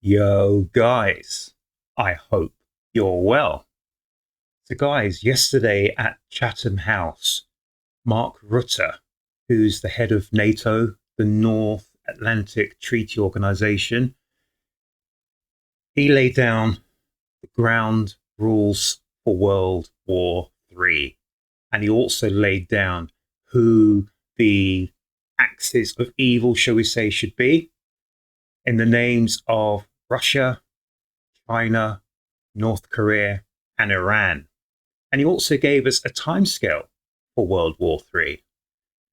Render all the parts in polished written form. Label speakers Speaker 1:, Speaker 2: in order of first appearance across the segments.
Speaker 1: Yo, guys, I hope you're well. So, guys, yesterday at Chatham House, Mark Rutte, who's the head of Nato, the North Atlantic Treaty Organization, he laid down the ground rules for World War III. And he also laid down who the axis of evil, shall we say, should be in the names of Russia, China, North Korea, and Iran. And he also gave us a timescale for World War III.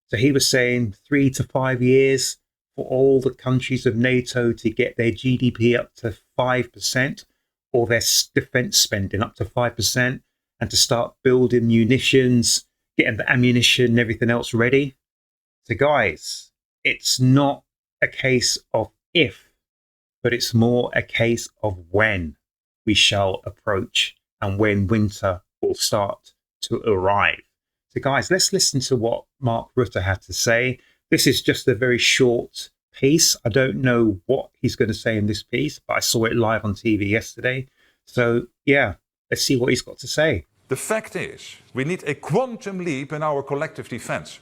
Speaker 1: So he was saying 3 to 5 years for all the countries of NATO to get their GDP up to 5% or their defense spending up to 5% and to start building munitions, getting the ammunition and everything else ready. So guys, it's not a case of if, but it's more a case of when we shall approach and when winter will start to arrive. So guys, let's listen to what Mark Rutte had to say. This is just a very short piece. I don't know what he's going to say in this piece, but I saw it live on TV yesterday. So yeah, let's see what he's got to say.
Speaker 2: The fact is, we need a quantum leap in our collective defense.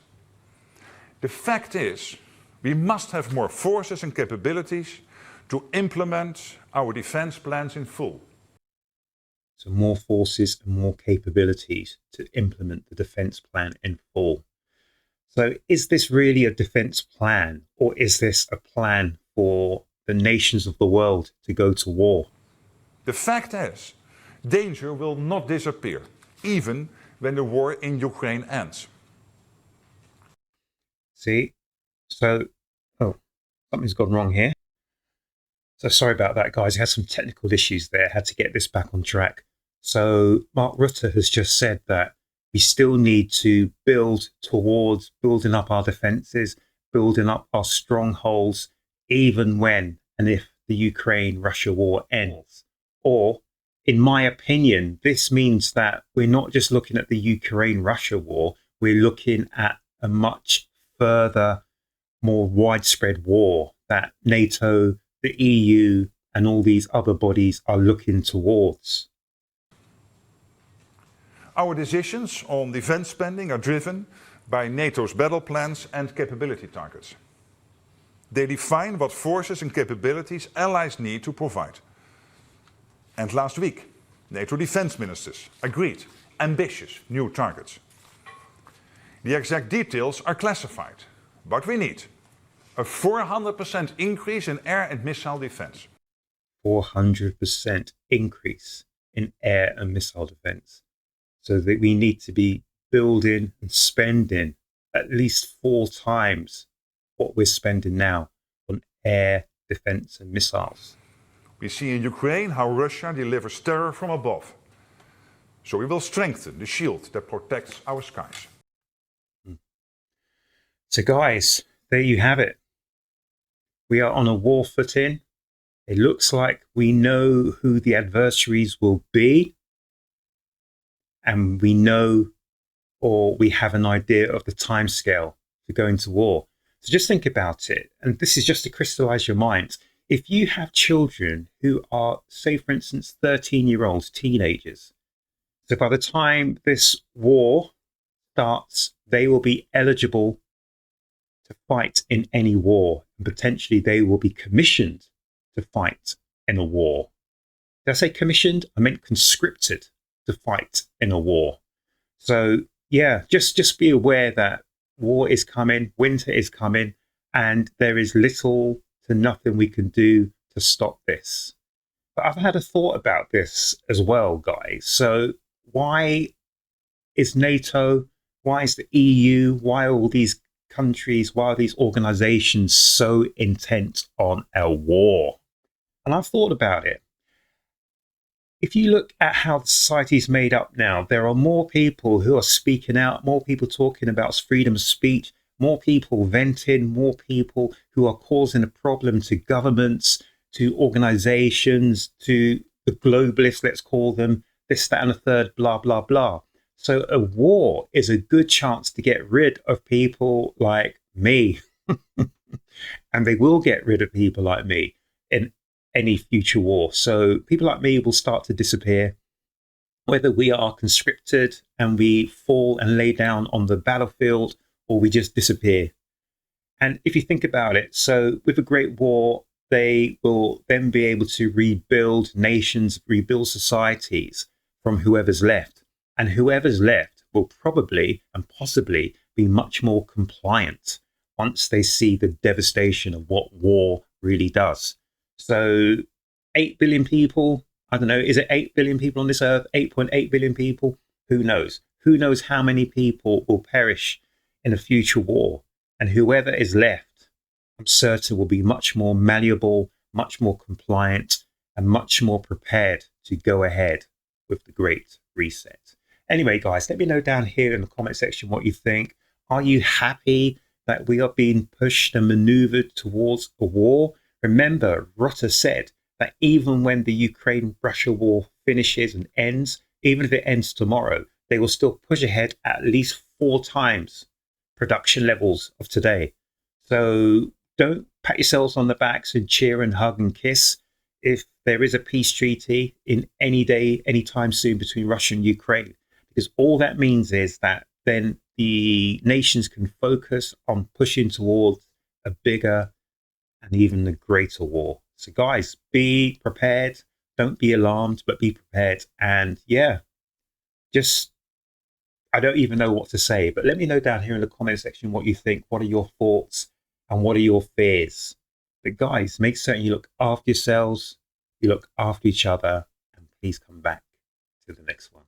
Speaker 2: The fact is, we must have more forces and capabilities to implement our defense plans in full.
Speaker 1: So more forces and more capabilities to implement the defense plan in full. So is this really a defense plan, or is this a plan for the nations of the world to go to war?
Speaker 2: The fact is, danger will not disappear, even when the war in Ukraine ends.
Speaker 1: See? So, something's gone wrong here. So sorry about that, guys. I had some technical issues there. Had to get this back on track. So Mark Rutte has just said that we still need to build towards building up our defenses, building up our strongholds, even when and if the Ukraine-Russia war ends. Or, in my opinion, this means that we're not just looking at the Ukraine-Russia war, we're looking at a much further, more widespread war that NATO, the EU, and all these other bodies are looking towards.
Speaker 2: Our decisions on defense spending are driven by NATO's battle plans and capability targets. They define what forces and capabilities allies need to provide. And last week, NATO defense ministers agreed ambitious new targets. The exact details are classified, but we need a 400% increase in air and missile defense.
Speaker 1: 400% increase in air and missile defense. So that we need to be building and spending at least 4 times what we're spending now on air defense and missiles.
Speaker 2: We see in Ukraine how Russia delivers terror from above. So we will strengthen the shield that protects our skies.
Speaker 1: So guys, there you have it. We are on a war footing. It looks like we know who the adversaries will be. And we know, or we have an idea of the timescale to go into war. So just think about it. And this is just to crystallize your minds. If you have children who are, say, for instance, 13-year-olds, teenagers, so by the time this war starts, they will be eligible to fight in any war. And potentially they will be commissioned to fight in a war. Did I say commissioned? I meant conscripted to fight in a war. So yeah, just be aware that war is coming, winter is coming, and there is little to nothing we can do to stop this. But I've had a thought about this as well, guys. So why is NATO, why is the EU, why are all these countries, why are these organizations so intent on a war? And I've thought about it. If you look at how society is made up now, there are more people who are speaking out, more people talking about freedom of speech, more people venting, more people who are causing a problem to governments, to organizations, to the globalists, let's call them, this, that, and a third, blah, blah, blah. So a war is a good chance to get rid of people like me. And they will get rid of people like me in any future war. So people like me will start to disappear, whether we are conscripted and we fall and lay down on the battlefield, or we just disappear. And if you think about it, so with a great war, they will then be able to rebuild nations, rebuild societies from whoever's left. And whoever's left will probably and possibly be much more compliant once they see the devastation of what war really does. So 8 billion people, I don't know, is it 8 billion people on this earth? 8.8 billion people? Who knows? Who knows how many people will perish in a future war? And whoever is left, I'm certain, will be much more malleable, much more compliant, and much more prepared to go ahead with the Great Reset. Anyway, guys, let me know down here in the comment section what you think. Are you happy that we are being pushed and maneuvered towards a war? Remember, Rutte said that even when the Ukraine-Russia war finishes and ends, even if it ends tomorrow, they will still push ahead at least 4 times production levels of today. So don't pat yourselves on the backs and cheer and hug and kiss if there is a peace treaty in any day, anytime soon between Russia and Ukraine, because all that means is that then the nations can focus on pushing towards a bigger and even a greater war. So guys, be prepared. Don't be alarmed, but be prepared. And yeah, just, I don't even know what to say, but let me know down here in the comment section what you think. What are your thoughts and what are your fears? But guys, make certain you look after yourselves, you look after each other, and please come back to the next one.